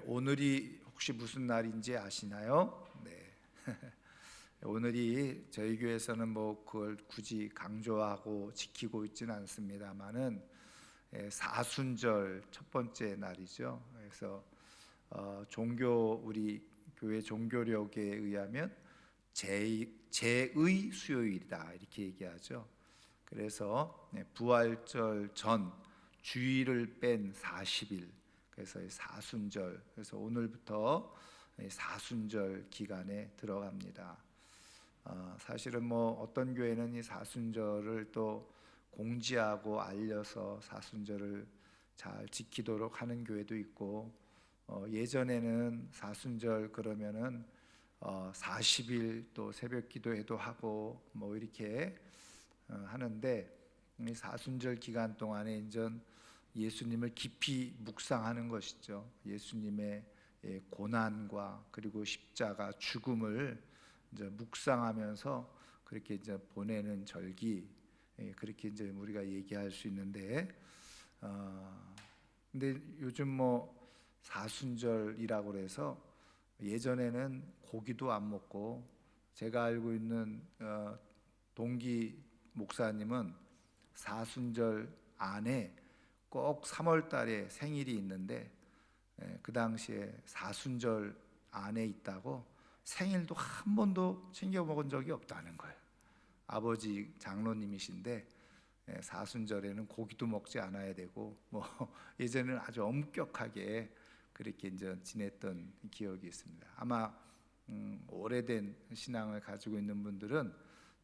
오늘이 혹시 무슨 날인지 아시나요? 네. 오늘이 저희 교회에서는 그걸 굳이 강조하고 지키고 있지는 않습니다만은 사순절 첫 번째 날이죠. 그래서 우리 교회 종교력에 의하면 제의 수요일이다 이렇게 얘기하죠. 그래서 부활절 전 주일을 뺀 40일, 그래서 사순절, 그래서 오늘부터 사순절 기간에 들어갑니다. 사실은 어떤 교회는 이 사순절을 또 공지하고 알려서 사순절을 잘 지키도록 하는 교회도 있고, 예전에는 사순절 그러면은 40일 또 새벽 기도회도 하고 이렇게 하는데, 이 사순절 기간 동안에 이제 예수님을 깊이 묵상하는 것이죠. 예수님의 고난과 그리고 십자가 죽음을 이제 묵상하면서 그렇게 이제 보내는 절기, 그렇게 이제 우리가 얘기할 수 있는데, 근데 요즘 사순절이라고 그래서 예전에는 고기도 안 먹고, 제가 알고 있는 동기 목사님은 사순절 안에 꼭 3월 달에 생일이 있는데, 그 당시에 사순절 안에 있다고 생일도 한 번도 챙겨 먹은 적이 없다는 거예요. 아버지 장로님이신데 사순절에는 고기도 먹지 않아야 되고 예전에는 아주 엄격하게 그렇게 이제 지냈던 기억이 있습니다. 아마 오래된 신앙을 가지고 있는 분들은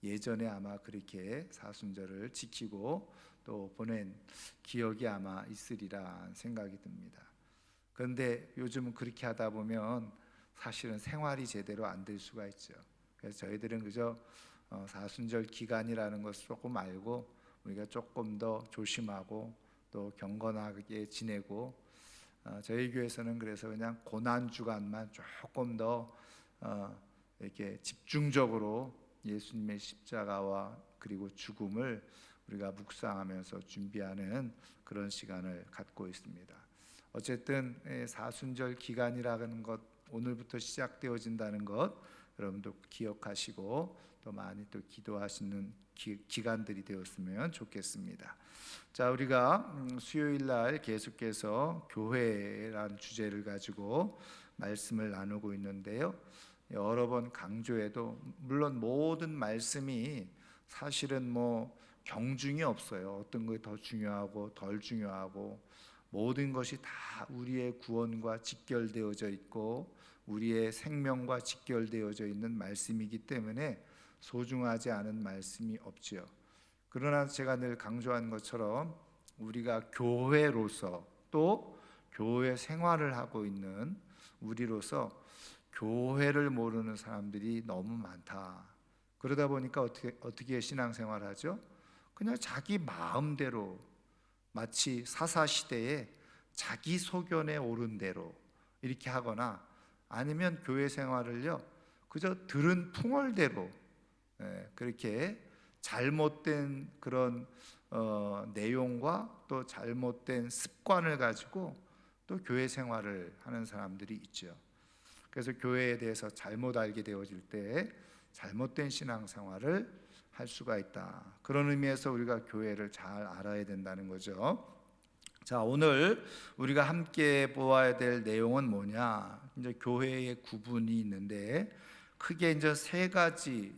예전에 아마 그렇게 사순절을 지키고 또 보낸 기억이 아마 있으리라 생각이 듭니다. 그런데 요즘은 그렇게 하다 보면 사실은 생활이 제대로 안 될 수가 있죠. 그래서 저희들은 그저 사순절 기간이라는 것을 조금 알고 우리가 조금 더 조심하고 또 경건하게 지내고, 저희 교회에서는 그래서 그냥 고난 주간만 조금 더 이렇게 집중적으로 예수님의 십자가와 그리고 죽음을 우리가 묵상하면서 준비하는 그런 시간을 갖고 있습니다. 어쨌든 사순절 기간이라는 것, 오늘부터 시작되어진다는 것 여러분도 기억하시고 또 많이 또 기도하시는 기간들이 되었으면 좋겠습니다. 자, 우리가 수요일 날 계속해서 교회라는 주제를 가지고 말씀을 나누고 있는데요, 여러 번 강조해도 물론 모든 말씀이 사실은 경중이 없어요. 어떤 것이 더 중요하고 덜 중요하고, 모든 것이 다 우리의 구원과 직결되어져 있고 우리의 생명과 직결되어져 있는 말씀이기 때문에 소중하지 않은 말씀이 없지요. 그러나 제가 늘 강조한 것처럼 우리가 교회로서 또 교회 생활을 하고 있는 우리로서 교회를 모르는 사람들이 너무 많다. 그러다 보니까 어떻게 신앙생활을 하죠? 그냥 자기 마음대로, 마치 사사시대에 자기 소견에 오른 대로 이렇게 하거나, 아니면 교회 생활을요 그저 들은 풍월대로 그렇게 잘못된 그런 내용과 또 잘못된 습관을 가지고 또 교회 생활을 하는 사람들이 있죠. 그래서 교회에 대해서 잘못 알게 되어질 때 잘못된 신앙생활을 할 수가 있다. 그런 의미에서 우리가 교회를 잘 알아야 된다는 거죠. 자, 오늘 우리가 함께 보아야 될 내용은 뭐냐? 이제 교회의 구분이 있는데 크게 이제 세 가지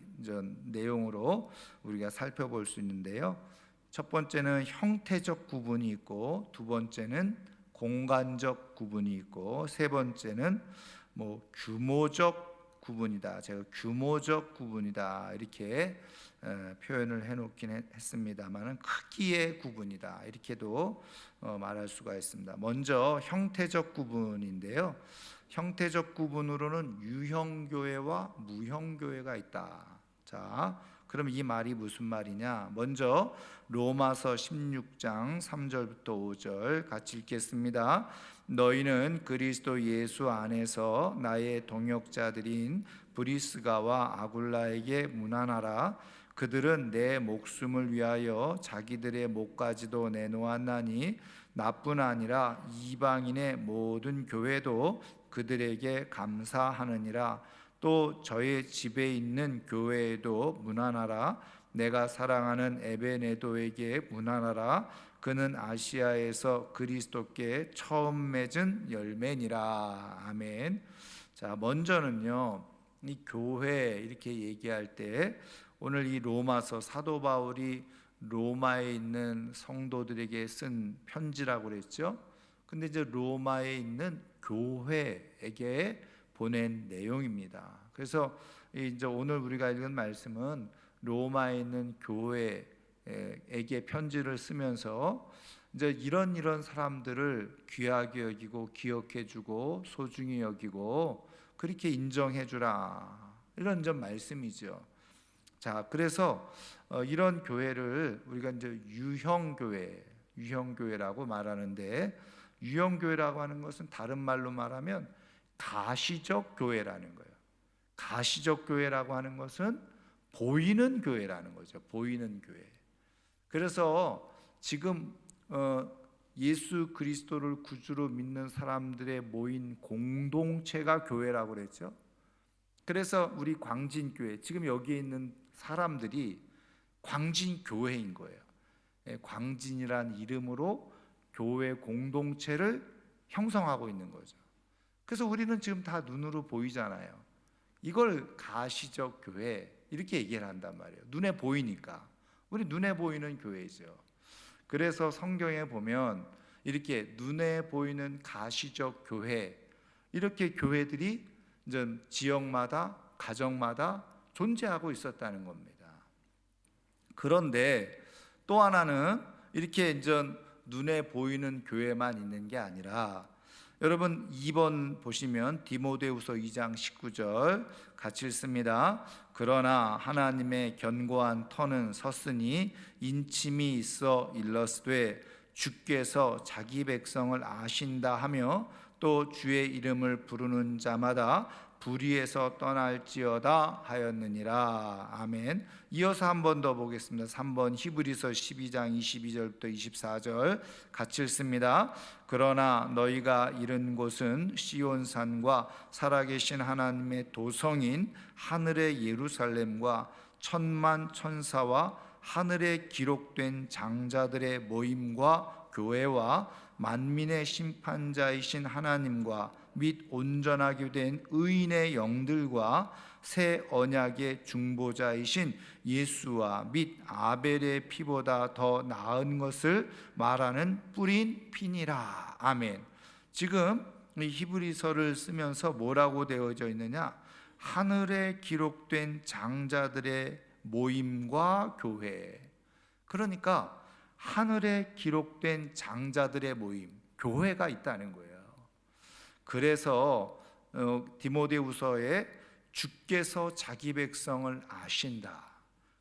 내용으로 우리가 살펴볼 수 있는데요. 첫 번째는 형태적 구분이 있고, 두 번째는 공간적 구분이 있고, 세 번째는 규모적 구분이다. 제가 규모적 구분이다 이렇게 표현을 해놓긴 했습니다만은 크기의 구분이다 이렇게도 말할 수가 있습니다. 먼저 형태적 구분인데요, 형태적 구분으로는 유형교회와 무형교회가 있다. 자, 그럼 이 말이 무슨 말이냐? 먼저 로마서 16장 3절부터 5절 같이 읽겠습니다. 너희는 그리스도 예수 안에서 나의 동역자들인 브리스가와 아굴라에게 문안하라. 그들은 내 목숨을 위하여 자기들의 목까지도 내놓았나니 나뿐 아니라 이방인의 모든 교회도 그들에게 감사하느니라. 또 저의 집에 있는 교회에도 문안하라. 내가 사랑하는 에베네도에게 문안하라. 그는 아시아에서 그리스도께 처음 맺은 열매니라. 아멘. 자, 먼저는요, 이 교회 이렇게 얘기할 때 오늘 이 로마서 사도 바울이 로마에 있는 성도들에게 쓴 편지라고 그랬죠. 근데 이제 로마에 있는 교회에게 보낸 내용입니다. 그래서 이제 오늘 우리가 읽은 말씀은 로마에 있는 교회에게 편지를 쓰면서 이제 이런 사람들을 귀하게 여기고 기억해주고 소중히 여기고 그렇게 인정해주라, 이런 점 말씀이죠. 자, 그래서 이런 교회를 우리가 이제 유형교회라고 말하는데, 유형교회라고 하는 것은 다른 말로 말하면 가시적 교회라는 거예요. 가시적 교회라고 하는 것은 보이는 교회라는 거죠. 보이는 교회. 그래서 지금 예수 그리스도를 구주로 믿는 사람들의 모인 공동체가 교회라고 그랬죠. 그래서 우리 광진교회, 지금 여기에 있는 사람들이 광진교회인 거예요. 광진이란 이름으로 교회 공동체를 형성하고 있는 거죠. 그래서 우리는 지금 다 눈으로 보이잖아요. 이걸 가시적 교회 이렇게 얘기를 한단 말이에요. 눈에 보이니까. 우리 눈에 보이는 교회죠. 그래서 성경에 보면 이렇게 눈에 보이는 가시적 교회, 이렇게 교회들이 이제 지역마다 가정마다 존재하고 있었다는 겁니다. 그런데 또 하나는 이렇게 이제 눈에 보이는 교회만 있는 게 아니라, 여러분 2번 보시면 디모데후서 2장 19절 같이 읽습니다. 그러나 하나님의 견고한 터는 섰으니 인침이 있어 일렀으되 주께서 자기 백성을 아신다 하며 또 주의 이름을 부르는 자마다 불의에서 떠날지어다 하였느니라. 아멘. 이어서 한 번 더 보겠습니다. 3번 히브리서 12장 22절부터 24절 같이 읽습니다. 그러나 너희가 이른 곳은 시온산과 살아계신 하나님의 도성인 하늘의 예루살렘과 천만 천사와 하늘에 기록된 장자들의 모임과 교회와 만민의 심판자이신 하나님과 및 온전하게 된 의인의 영들과 새 언약의 중보자이신 예수와 및 아벨의 피보다 더 나은 것을 말하는 뿌린 피니라. 아멘. 지금 이 히브리서를 쓰면서 뭐라고 되어져 있느냐? 하늘에 기록된 장자들의 모임과 교회. 그러니까 하늘에 기록된 장자들의 모임, 교회가 있다는 거예요. 그래서 디모데후서에 주께서 자기 백성을 아신다,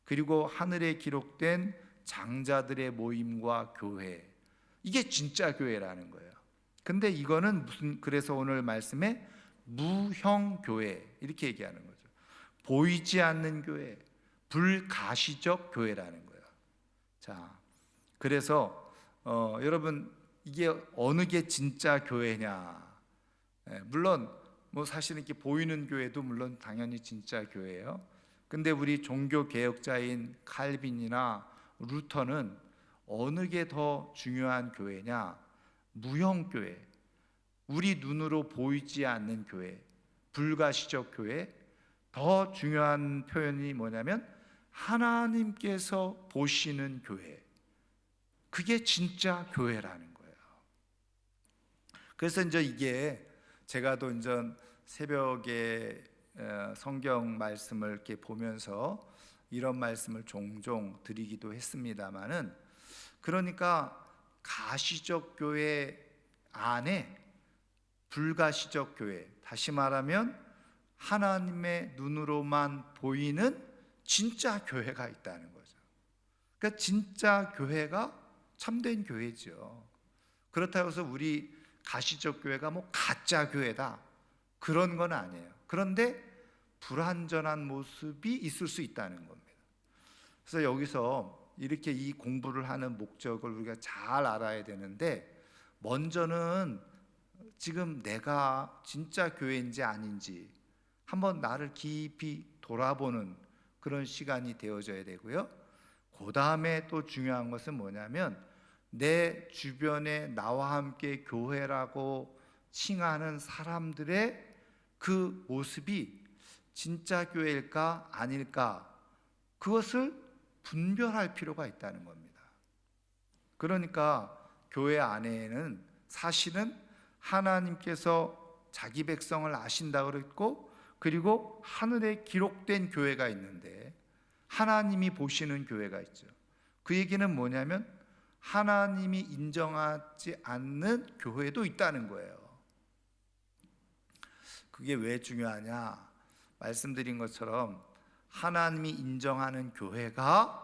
그리고 하늘에 기록된 장자들의 모임과 교회, 이게 진짜 교회라는 거예요. 근데 이거는 그래서 오늘 말씀에 무형교회 이렇게 얘기하는 거죠. 보이지 않는 교회, 불가시적 교회라는 거예요. 자, 그래서 여러분, 이게 어느 게 진짜 교회냐? 물론 뭐 사실 이렇게 보이는 교회도 물론 당연히 진짜 교회예요. 근데 우리 종교 개혁자인 칼빈이나 루터는 어느 게 더 중요한 교회냐? 무형교회, 우리 눈으로 보이지 않는 교회, 불가시적 교회. 더 중요한 표현이 뭐냐면 하나님께서 보시는 교회, 그게 진짜 교회라는 거예요. 그래서 이제 이게 제가 또 이제 새벽에 성경 말씀을 이렇게 보면서 이런 말씀을 종종 드리기도 했습니다만은, 그러니까 가시적 교회 안에 불가시적 교회, 다시 말하면 하나님의 눈으로만 보이는 진짜 교회가 있다는 거죠. 그러니까 진짜 교회가 참된 교회죠. 그렇다고 해서 우리 가시적 교회가 뭐 가짜 교회다, 그런 건 아니에요. 그런데 불완전한 모습이 있을 수 있다는 겁니다. 그래서 여기서 이렇게 이 공부를 하는 목적을 우리가 잘 알아야 되는데, 먼저는 지금 내가 진짜 교회인지 아닌지 한번 나를 깊이 돌아보는 그런 시간이 되어져야 되고요. 그 다음에 또 중요한 것은 뭐냐면 내 주변에 나와 함께 교회라고 칭하는 사람들의 그 모습이 진짜 교회일까 아닐까, 그것을 분별할 필요가 있다는 겁니다. 그러니까 교회 안에는 사실은 하나님께서 자기 백성을 아신다고 그랬고, 그리고 하늘에 기록된 교회가 있는데 하나님이 보시는 교회가 있죠. 그 얘기는 뭐냐면 하나님이 인정하지 않는 교회도 있다는 거예요. 그게 왜 중요하냐? 말씀드린 것처럼 하나님이 인정하는 교회가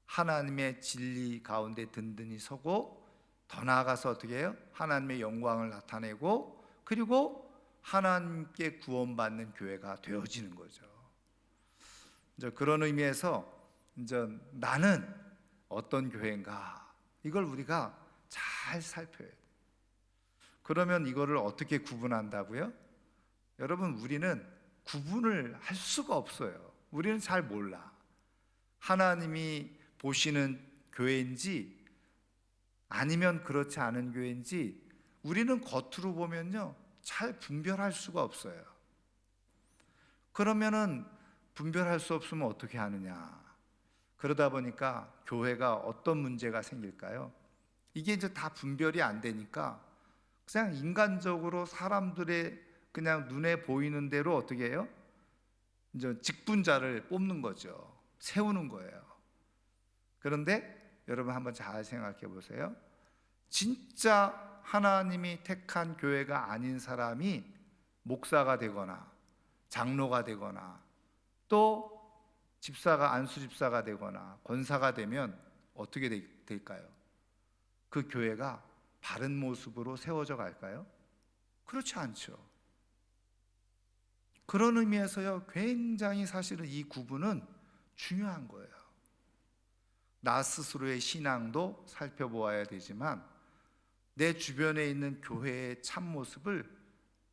하나님의 진리 가운데 든든히 서고, 더 나아가서 어떻게 해요? 하나님의 영광을 나타내고, 그리고 하나님께 구원받는 교회가 되어지는 거죠. 이제 그런 의미에서 이제 나는 어떤 교회인가, 이걸 우리가 잘 살펴야 돼요. 그러면 이거를 어떻게 구분한다고요? 여러분, 우리는 구분을 할 수가 없어요. 우리는 잘 몰라. 하나님이 보시는 교회인지 아니면 그렇지 않은 교회인지 우리는 겉으로 보면요 잘 분별할 수가 없어요. 그러면은 분별할 수 없으면 어떻게 하느냐? 그러다 보니까 교회가 어떤 문제가 생길까요? 이게 이제 다 분별이 안 되니까 그냥 인간적으로 사람들의 그냥 눈에 보이는 대로 어떻게 해요? 이제 직분자를 뽑는 거죠. 세우는 거예요. 그런데 여러분 한번 잘 생각해 보세요. 진짜 하나님이 택한 교회가 아닌 사람이 목사가 되거나 장로가 되거나 또 집사가 안수 집사가 되거나 권사가 되면 어떻게 될까요? 그 교회가 바른 모습으로 세워져 갈까요? 그렇지 않죠. 그런 의미에서요 굉장히 사실은 이 구분은 중요한 거예요. 나 스스로의 신앙도 살펴보아야 되지만 내 주변에 있는 교회의 참모습을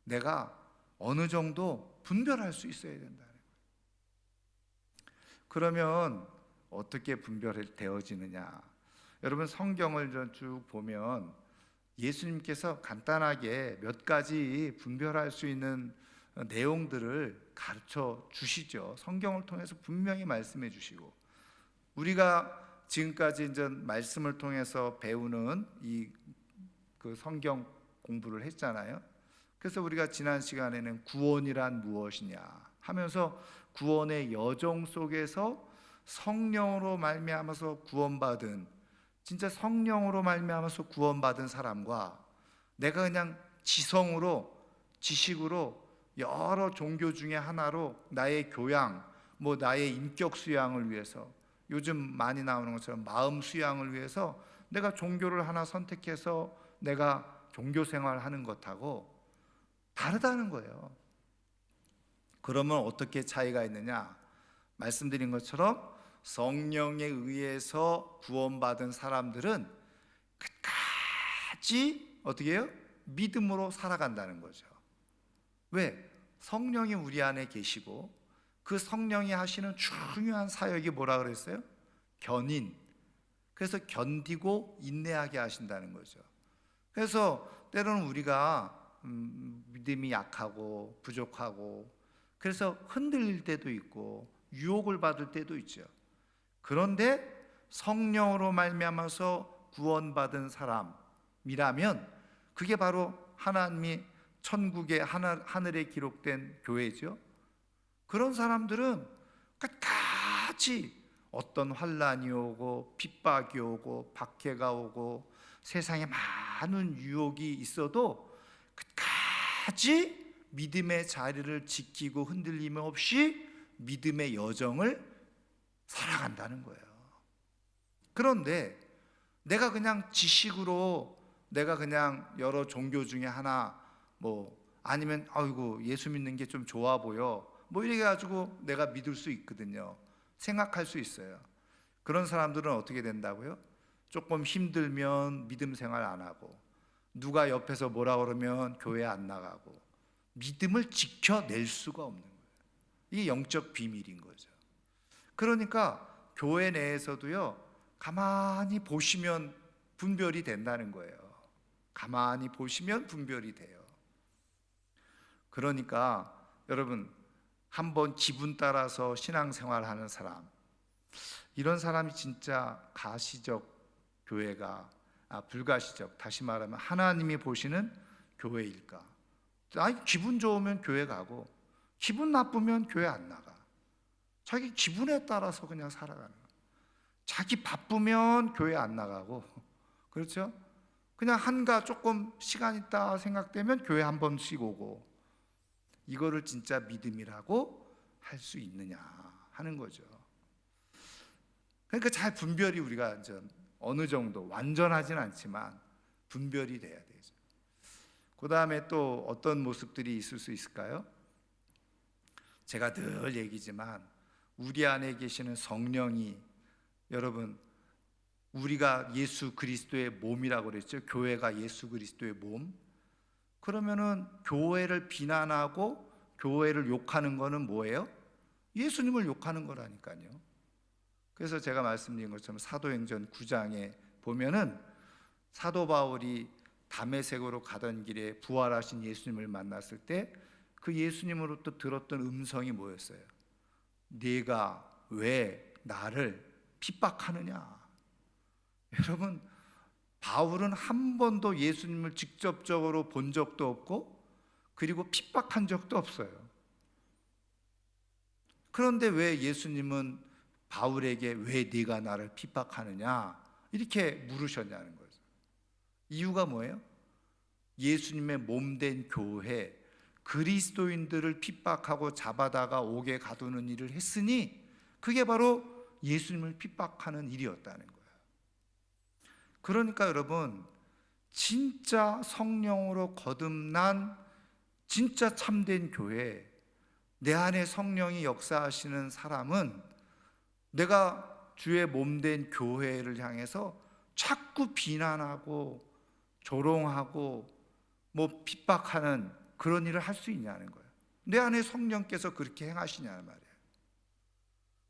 내가 어느 정도 분별할 수 있어야 된다는 거예요. 그러면 어떻게 분별되어지느냐? 여러분 성경을 쭉 보면 예수님께서 간단하게 몇 가지 분별할 수 있는 내용들을 가르쳐 주시죠. 성경을 통해서 분명히 말씀해 주시고, 우리가 지금까지 이제 말씀을 통해서 배우는 그 성경 공부를 했잖아요. 그래서 우리가 지난 시간에는 구원이란 무엇이냐 하면서 구원의 여정 속에서 성령으로 말미암아서 구원받은, 진짜 성령으로 말미암아서 구원받은 사람과 내가 그냥 지식으로 여러 종교 중에 하나로 나의 교양, 나의 인격 수양을 위해서, 요즘 많이 나오는 것처럼 마음 수양을 위해서 내가 종교를 하나 선택해서 내가 종교 생활하는 것하고 다르다는 거예요. 그러면 어떻게 차이가 있느냐? 말씀드린 것처럼 성령에 의해서 구원받은 사람들은 끝까지 어떻게 해요? 믿음으로 살아간다는 거죠. 왜? 성령이 우리 안에 계시고 그 성령이 하시는 중요한 사역이 뭐라 그랬어요? 견인. 그래서 견디고 인내하게 하신다는 거죠. 그래서 때로는 우리가 믿음이 약하고 부족하고 그래서 흔들릴 때도 있고 유혹을 받을 때도 있죠. 그런데 성령으로 말미암아서 구원받은 사람이라면 그게 바로 하나님이 천국의 하늘에 기록된 교회죠. 그런 사람들은 끝까지 어떤 환난이 오고 핍박이 오고 박해가 오고 세상에 많은 유혹이 있어도 끝까지 믿음의 자리를 지키고 흔들림 없이 믿음의 여정을 살아간다는 거예요. 그런데 내가 그냥 지식으로 내가 그냥 여러 종교 중에 하나 아니면 아이고 예수 믿는 게 좀 좋아 보여 이래 가지고 내가 믿을 수 있거든요. 생각할 수 있어요. 그런 사람들은 어떻게 된다고요? 조금 힘들면 믿음 생활 안 하고, 누가 옆에서 뭐라 그러면 교회 안 나가고 믿음을 지켜낼 수가 없는 거예요. 이게 영적 비밀인 거죠. 그러니까 교회 내에서도요, 가만히 보시면 분별이 된다는 거예요. 가만히 보시면 분별이 돼요. 그러니까 여러분, 한번 기분 따라서 신앙생활하는 사람, 이런 사람이 진짜 가시적 교회가 불가시적, 다시 말하면 하나님이 보시는 교회일까? 기분 좋으면 교회 가고 기분 나쁘면 교회 안 나가. 자기 기분에 따라서 그냥 살아가는 거예요. 자기 바쁘면 교회 안 나가고, 그렇죠? 그냥 한가 조금 시간 있다 생각되면 교회 한 번씩 오고, 이거를 진짜 믿음이라고 할 수 있느냐 하는 거죠. 그러니까 잘 분별이 우리가 이제 어느 정도 완전하진 않지만 분별이 돼야 되죠. 그 다음에 또 어떤 모습들이 있을 수 있을까요? 제가 늘 얘기지만 우리 안에 계시는 성령이, 여러분, 우리가 예수 그리스도의 몸이라고 그랬죠. 교회가 예수 그리스도의 몸. 그러면은 교회를 비난하고 교회를 욕하는 거는 뭐예요? 예수님을 욕하는 거라니까요. 그래서 제가 말씀드린 것처럼 사도행전 9장에 보면은 사도 바울이 다메섹으로 가던 길에 부활하신 예수님을 만났을 때 그 예수님으로부터 들었던 음성이 뭐였어요? 네가 왜 나를 핍박하느냐? 여러분, 바울은 한 번도 예수님을 직접적으로 본 적도 없고 그리고 핍박한 적도 없어요. 그런데 왜 예수님은 바울에게 왜 네가 나를 핍박하느냐 이렇게 물으셨냐는 거죠. 이유가 뭐예요? 예수님의 몸된 교회 그리스도인들을 핍박하고 잡아다가 옥에 가두는 일을 했으니 그게 바로 예수님을 핍박하는 일이었다는 거예요. 그러니까 여러분, 진짜 성령으로 거듭난 진짜 참된 교회, 내 안에 성령이 역사하시는 사람은 내가 주의 몸된 교회를 향해서 자꾸 비난하고 조롱하고 핍박하는 그런 일을 할 수 있냐는 거예요. 내 안에 성령께서 그렇게 행하시냐는 말이에요.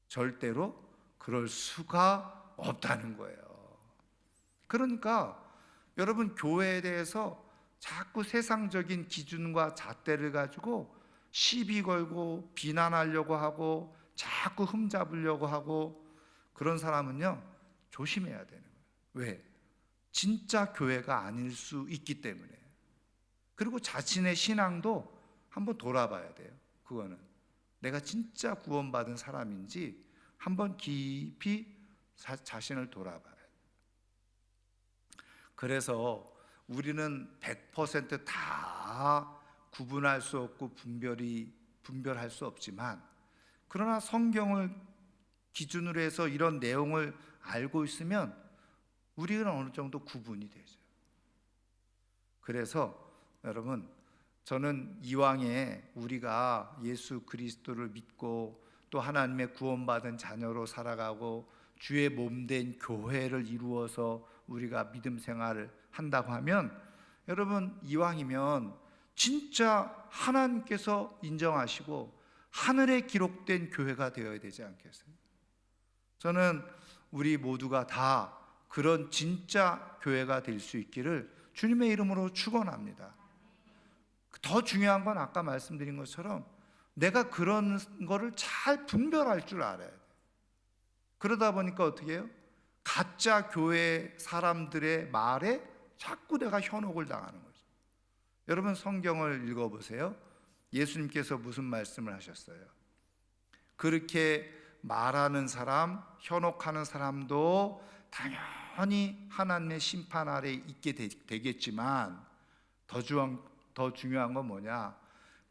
절대로 그럴 수가 없다는 거예요. 그러니까 여러분, 교회에 대해서 자꾸 세상적인 기준과 잣대를 가지고 시비 걸고 비난하려고 하고 자꾸 흠잡으려고 하고 그런 사람은요, 조심해야 되는 거예요. 왜? 진짜 교회가 아닐 수 있기 때문에. 그리고 자신의 신앙도 한번 돌아봐야 돼요. 그거는 내가 진짜 구원받은 사람인지 한번 깊이 자신을 돌아봐야 돼요. 그래서 우리는 100%다 구분할 수 없고 분별할 수 없지만, 그러나 성경을 기준으로 해서 이런 내용을 알고 있으면 우리는 어느 정도 구분이 되죠. 그래서 여러분, 저는 이왕에 우리가 예수 그리스도를 믿고 또 하나님의 구원받은 자녀로 살아가고 주의 몸된 교회를 이루어서 우리가 믿음 생활을 한다고 하면, 여러분, 이왕이면 진짜 하나님께서 인정하시고 하늘에 기록된 교회가 되어야 되지 않겠어요? 저는 우리 모두가 다 그런 진짜 교회가 될 수 있기를 주님의 이름으로 축원합니다. 더 중요한 건 아까 말씀드린 것처럼 내가 그런 거를 잘 분별할 줄 알아야 돼요. 그러다 보니까 어떻게 해요? 가짜 교회 사람들의 말에 자꾸 내가 현혹을 당하는 거죠. 여러분, 성경을 읽어보세요. 예수님께서 무슨 말씀을 하셨어요? 그렇게 말하는 사람, 현혹하는 사람도 당연히 하나님의 심판 아래 있게 되겠지만 더 중요한 건 뭐냐?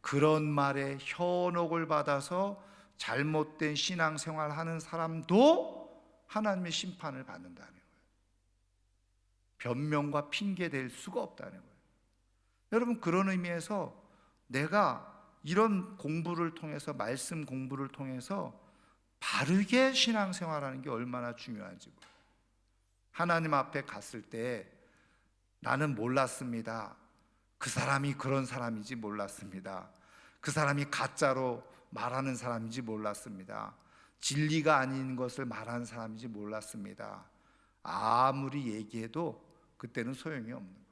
그런 말에 현혹을 받아서 잘못된 신앙생활하는 사람도 하나님의 심판을 받는다는 거예요. 변명과 핑계 댈 수가 없다는 거예요. 여러분, 그런 의미에서 내가 이런 공부를 통해서, 말씀 공부를 통해서 바르게 신앙생활하는 게 얼마나 중요한지, 하나님 앞에 갔을 때 나는 몰랐습니다. 그 사람이 그런 사람인지 몰랐습니다. 그 사람이 가짜로 말하는 사람인지 몰랐습니다. 진리가 아닌 것을 말하는 사람인지 몰랐습니다. 아무리 얘기해도 그때는 소용이 없는 거예요.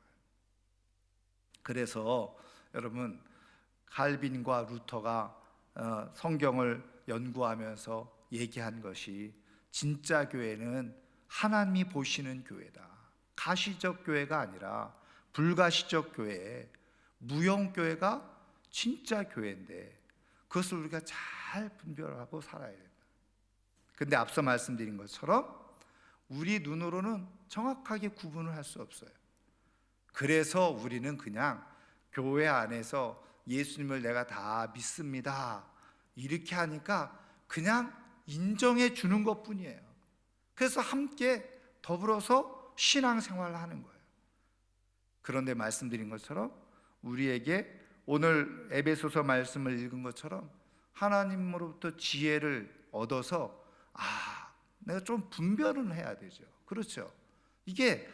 그래서 여러분, 칼빈과 루터가 성경을 연구하면서 얘기한 것이, 진짜 교회는 하나님이 보시는 교회다. 가시적 교회가 아니라 불가시적 교회, 무형교회가 진짜 교회인데, 그것을 우리가 잘 분별하고 살아야 된다. 근데 앞서 말씀드린 것처럼 우리 눈으로는 정확하게 구분을 할 수 없어요. 그래서 우리는 그냥 교회 안에서 예수님을 내가 다 믿습니다, 이렇게 하니까 그냥 인정해 주는 것뿐이에요. 그래서 함께 더불어서 신앙생활을 하는 거예요. 그런데 말씀드린 것처럼 우리에게 오늘 에베소서 말씀을 읽은 것처럼 하나님으로부터 지혜를 얻어서 내가 좀 분별은 해야 되죠. 그렇죠? 이게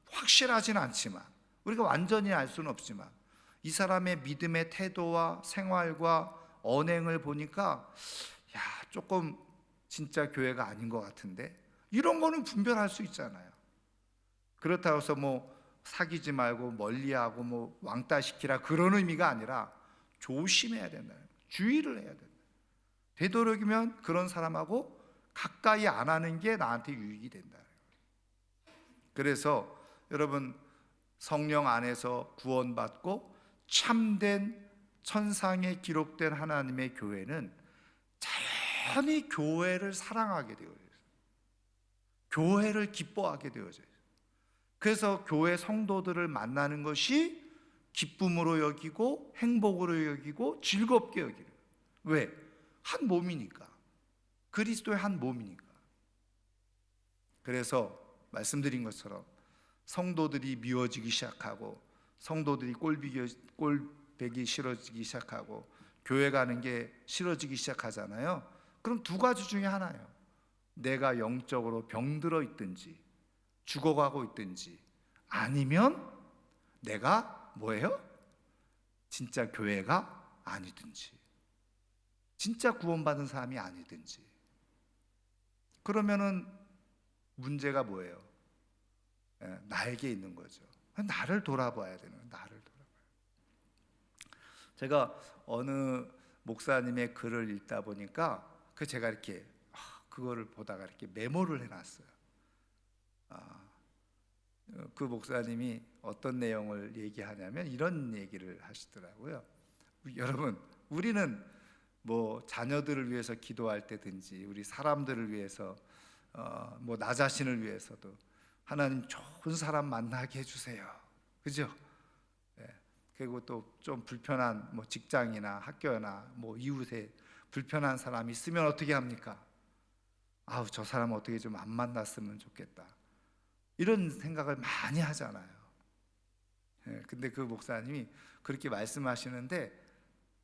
확실하진 않지만, 우리가 완전히 알 수는 없지만, 이 사람의 믿음의 태도와 생활과 언행을 보니까 조금 진짜 교회가 아닌 것 같은데, 이런 거는 분별할 수 있잖아요. 그렇다고 해서 사귀지 말고 멀리하고 왕따시키라, 그런 의미가 아니라 조심해야 된다, 주의를 해야 된다. 되도록이면 그런 사람하고 가까이 안 하는 게 나한테 유익이 된다. 그래서 여러분, 성령 안에서 구원받고 참된 천상에 기록된 하나님의 교회는 자연히 교회를 사랑하게 되어져요. 교회를 기뻐하게 되어져요. 그래서 교회 성도들을 만나는 것이 기쁨으로 여기고 행복으로 여기고 즐겁게 여기는. 왜? 한 몸이니까. 그리스도의 한 몸이니까. 그래서 말씀드린 것처럼 성도들이 미워지기 시작하고, 성도들이 꼴배기 싫어지기 시작하고, 교회 가는 게 싫어지기 시작하잖아요. 그럼 두 가지 중에 하나예요. 내가 영적으로 병들어 있든지 죽어가고 있든지, 아니면 내가 뭐예요? 진짜 교회가 아니든지, 진짜 구원받은 사람이 아니든지. 그러면은 문제가 뭐예요? 나에게 있는 거죠. 나를 돌아봐야 되는 거예요. 나를 돌아봐요. 제가 어느 목사님의 글을 읽다 보니까 제가 이렇게 그거를 보다가 이렇게 메모를 해놨어요. 그 목사님이 어떤 내용을 얘기하냐면 이런 얘기를 하시더라고요. 여러분, 우리는 자녀들을 위해서 기도할 때든지, 우리 사람들을 위해서 나 자신을 위해서도 하나님 좋은 사람 만나게 해주세요, 그죠? 그리고 또 좀 불편한 직장이나 학교나 이웃에 불편한 사람이 있으면 어떻게 합니까? 저 사람 어떻게 좀 안 만났으면 좋겠다, 이런 생각을 많이 하잖아요. 근데 그 목사님이 그렇게 말씀하시는데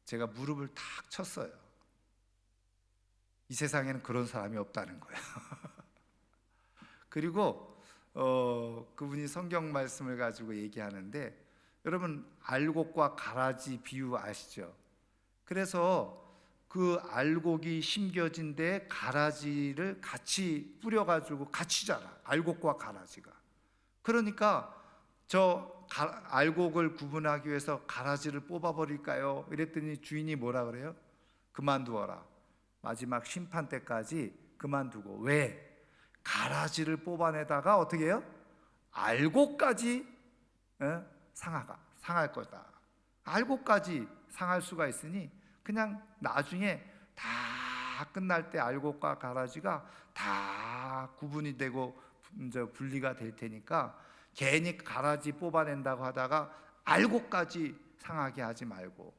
제가 무릎을 탁 쳤어요. 이 세상에는 그런 사람이 없다는 거예요. 그리고 그분이 성경 말씀을 가지고 얘기하는데, 여러분, 알곡과 가라지 비유 아시죠? 그래서 그 알곡이 심겨진 데에 가라지를 같이 뿌려가지고 같이 자라, 알곡과 가라지가. 그러니까 알곡을 구분하기 위해서 가라지를 뽑아버릴까요? 이랬더니 주인이 뭐라 그래요? 그만두어라, 마지막 심판 때까지 그만두고. 왜? 가라지를 뽑아내다가 어떻게 해요? 알곡까지 상할 거다. 알곡까지 상할 수가 있으니 그냥 나중에 다 끝날 때 알곡과 가라지가 다 구분이 되고 이제 분리가 될 테니까, 괜히 가라지 뽑아낸다고 하다가 알곡까지 상하게 하지 말고.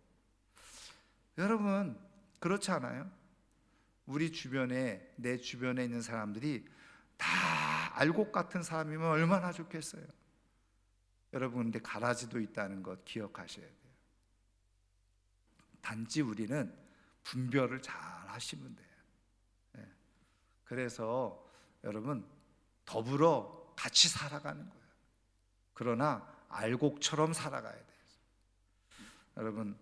여러분, 그렇지 않아요? 우리 주변에, 내 주변에 있는 사람들이 다 알곡 같은 사람이면 얼마나 좋겠어요. 여러분, 근데 가라지도 있다는 것 기억하셔야 돼요. 단지 우리는 분별을 잘 하시면 돼요. 그래서 여러분, 더불어 같이 살아가는 거예요. 그러나 알곡처럼 살아가야 돼요. 여러분,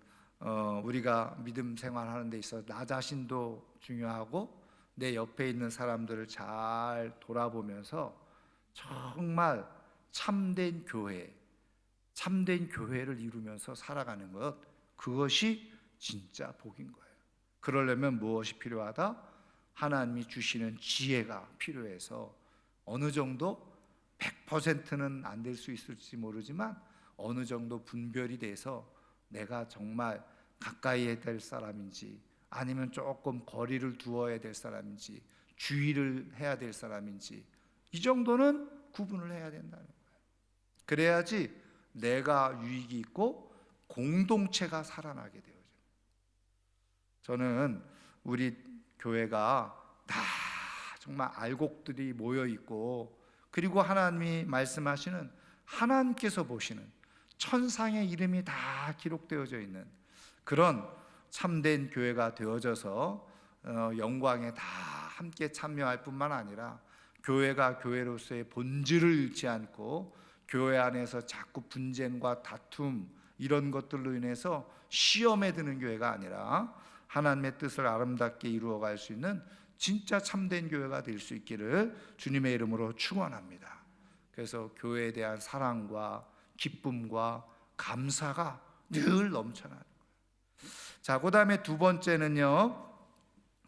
우리가 믿음 생활하는 데 있어서 나 자신도 중요하고 내 옆에 있는 사람들을 잘 돌아보면서 정말 참된 교회를 이루면서 살아가는 것, 그것이 진짜 복인 거예요. 그러려면 무엇이 필요하다? 하나님이 주시는 지혜가 필요해서 어느 정도 100%는 안 될 수 있을지 모르지만 어느 정도 분별이 돼서 내가 정말 가까이 해야 될 사람인지 아니면 조금 거리를 두어야 될 사람인지 주의를 해야 될 사람인지 이 정도는 구분을 해야 된다는 거예요. 그래야지 내가 유익이 있고 공동체가 살아나게 되어져요. 저는 우리 교회가 다 정말 알곡들이 모여 있고 그리고 하나님이 말씀하시는 하나님께서 보시는 천상의 이름이 다 기록되어져 있는 그런 참된 교회가 되어져서 영광에 다 함께 참여할 뿐만 아니라 교회가 교회로서의 본질을 잃지 않고 교회 안에서 자꾸 분쟁과 다툼 이런 것들로 인해서 시험에 드는 교회가 아니라 하나님의 뜻을 아름답게 이루어갈 수 있는 진짜 참된 교회가 될 수 있기를 주님의 이름으로 축원합니다. 그래서 교회에 대한 사랑과 기쁨과 감사가 늘 넘쳐나는 거예요. 자, 그 다음에 두 번째는요,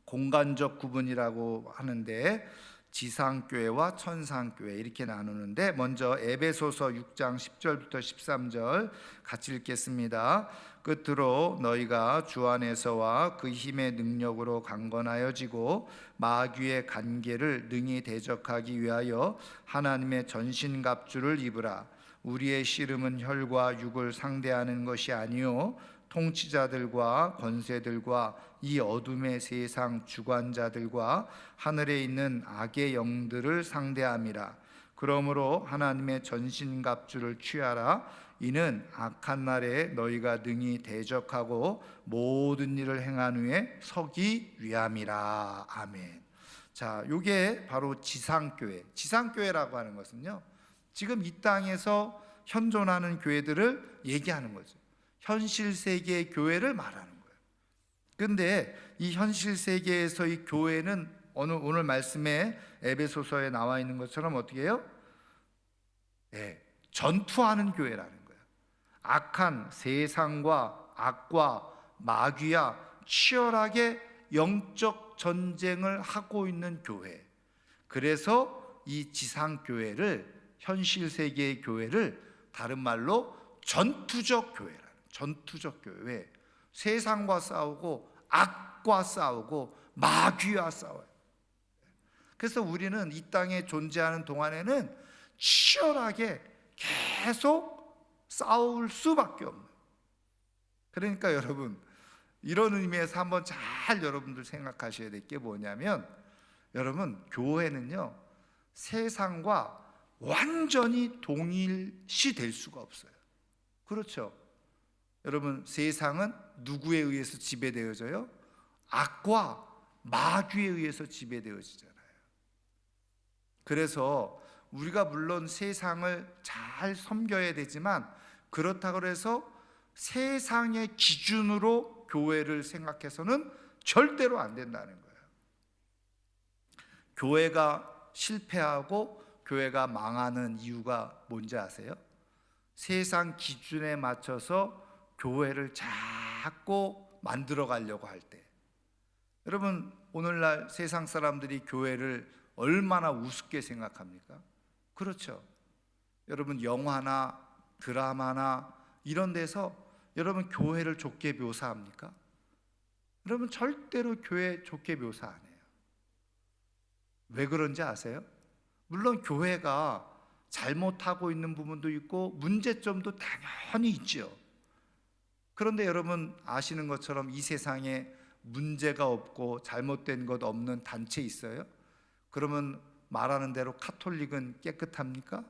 공간적 구분이라고 하는데 지상교회와 천상교회 이렇게 나누는데, 먼저 에베소서 6장 10절부터 13절 같이 읽겠습니다. 끝으로 너희가 주 안에서와 그 힘의 능력으로 강건하여지고 마귀의 간계를 능히 대적하기 위하여 하나님의 전신갑주를 입으라. 우리의 씨름은 혈과 육을 상대하는 것이 아니요 통치자들과 권세들과 이 어둠의 세상 주관자들과 하늘에 있는 악의 영들을 상대함이라. 그러므로 하나님의 전신갑주를 취하라. 이는 악한 날에 너희가 능히 대적하고 모든 일을 행한 후에 서기 위함이라. 아멘. 자, 이게 바로 지상교회. 지상교회라고 하는 것은요, 지금 이 땅에서 현존하는 교회들을 얘기하는 거죠. 현실 세계의 교회를 말하는 거예요. 근데 이 현실 세계에서의 교회는 오늘 말씀에 에베소서에 나와 있는 것처럼 어떻게 해요? 네, 전투하는 교회라는 거예요. 악한 세상과 악과 마귀와 치열하게 영적 전쟁을 하고 있는 교회. 그래서 이 지상교회를, 현실 세계의 교회를 다른 말로 전투적 교회라는, 전투적 교회. 세상과 싸우고 악과 싸우고 마귀와 싸워요. 그래서 우리는 이 땅에 존재하는 동안에는 치열하게 계속 싸울 수밖에 없는. 그러니까 여러분, 이런 의미에서 한번 잘 여러분들 생각하셔야 될 게 뭐냐면, 여러분, 교회는요 세상과 완전히 동일시 될 수가 없어요. 그렇죠? 여러분, 세상은 누구에 의해서 지배되어져요? 악과 마귀에 의해서 지배되어지잖아요. 그래서 우리가 물론 세상을 잘 섬겨야 되지만, 그렇다고 해서 세상의 기준으로 교회를 생각해서는 절대로 안 된다는 거예요. 교회가 실패하고 교회가 망하는 이유가 뭔지 아세요? 세상 기준에 맞춰서 교회를 자꾸 만들어 가려고 할 때. 여러분, 오늘날 세상 사람들이 교회를 얼마나 우습게 생각합니까? 그렇죠. 여러분, 영화나 드라마나 이런 데서 여러분 교회를 좋게 묘사합니까? 여러분, 절대로 교회 좋게 묘사 안 해요. 왜 그런지 아세요? 물론 교회가 잘못하고 있는 부분도 있고 문제점도 당연히 있죠. 그런데 여러분 아시는 것처럼 이 세상에 문제가 없고 잘못된 것 없는 단체 있어요? 그러면 말하는 대로 카톨릭은 깨끗합니까?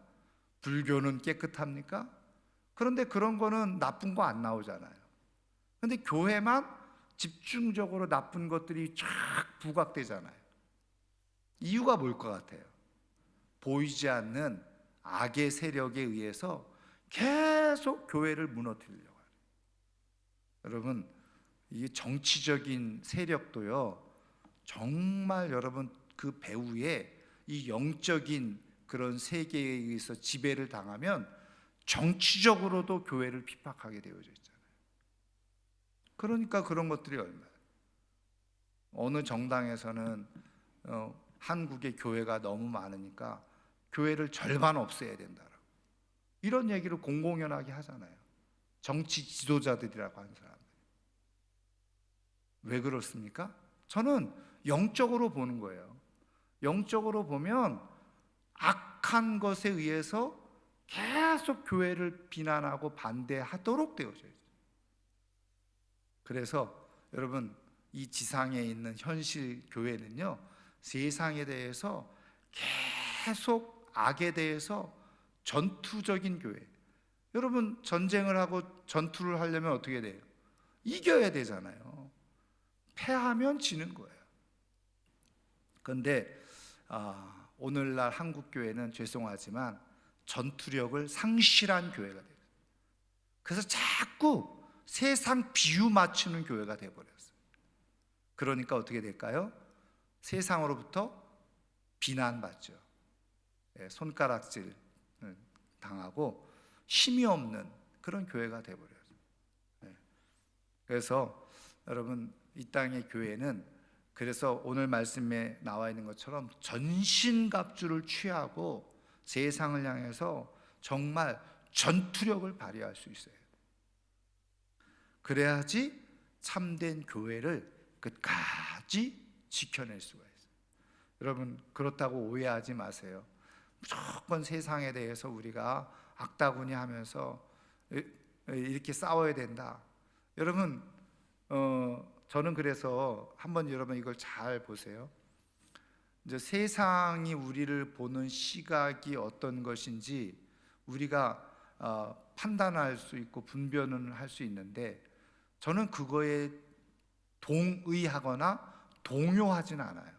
불교는 깨끗합니까? 그런데 그런 거는 나쁜 거 안 나오잖아요. 그런데 교회만 집중적으로 나쁜 것들이 쫙 부각되잖아요. 이유가 뭘 것 같아요? 보이지 않는 악의 세력에 의해서 계속 교회를 무너뜨리려고 해요. 여러분, 이 정치적인 세력도요, 정말 여러분 그 배후에 이 영적인 그런 세계에 의해서 지배를 당하면 정치적으로도 교회를 핍박하게 되어져 있잖아요. 그러니까 그런 것들이 얼마나, 어느 정당에서는 한국의 교회가 너무 많으니까 교회를 절반 없애야 된다라고 이런 얘기를 공공연하게 하잖아요. 정치 지도자들이라고 하는 사람들. 왜 그렇습니까? 저는 영적으로 보는 거예요. 영적으로 보면 악한 것에 의해서 계속 교회를 비난하고 반대하도록 되어져 있어요. 그래서 여러분, 이 지상에 있는 현실 교회는요, 세상에 대해서 계속 악에 대해서 전투적인 교회. 여러분, 전쟁을 하고 전투를 하려면 어떻게 돼요? 이겨야 되잖아요. 패하면 지는 거예요. 그런데 오늘날 한국 교회는 죄송하지만 전투력을 상실한 교회가 돼요. 그래서 자꾸 세상 비유 맞추는 교회가 돼버렸어요. 그러니까 어떻게 될까요? 세상으로부터 비난받죠. 손가락질 당하고 힘이 없는 그런 교회가 돼버려요. 그래서 여러분, 이 땅의 교회는, 그래서 오늘 말씀에 나와 있는 것처럼 전신갑주를 취하고 세상을 향해서 정말 전투력을 발휘할 수 있어요. 그래야지 참된 교회를 끝까지 지켜낼 수가 있어요. 여러분, 그렇다고 오해하지 마세요. 무조건 세상에 대해서 우리가 악다구니 하면서 이렇게 싸워야 된다. 여러분, 저는 그래서 한번 여러분 이걸 잘 보세요. 이제 세상이 우리를 보는 시각이 어떤 것인지 우리가 판단할 수 있고 분별은 할 수 있는데, 저는 그거에 동의하거나 동요하진 않아요.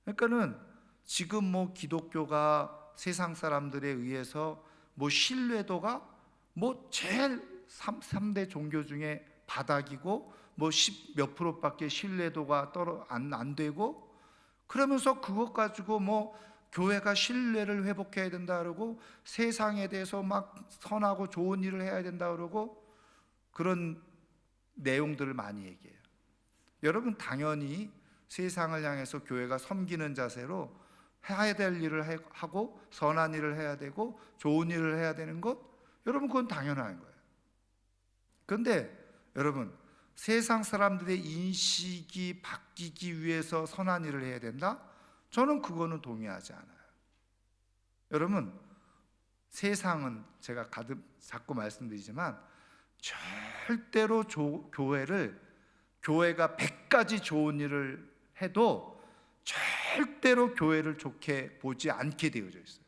그러니까는 지금 뭐 기독교가 세상 사람들에 의해서 뭐 신뢰도가 뭐 제일 3대 종교 중에 바닥이고 뭐 10 몇 프로밖에 신뢰도가 안 되고, 그러면서 그것 가지고 뭐 교회가 신뢰를 회복해야 된다 그러고 세상에 대해서 막 선하고 좋은 일을 해야 된다 그러고 그런 내용들을 많이 얘기해요. 여러분, 당연히 세상을 향해서 교회가 섬기는 자세로 해야 될 일을 하고 선한 일을 해야 되고 좋은 일을 해야 되는 것, 여러분 그건 당연한 거예요. 그런데 여러분, 세상 사람들의 인식이 바뀌기 위해서 선한 일을 해야 된다? 저는 그거는 동의하지 않아요. 여러분, 세상은 제가 자꾸 말씀드리지만 절대로 교회가 100가지 좋은 일을 해도 절대로 교회를 좋게 보지 않게 되어져 있어요.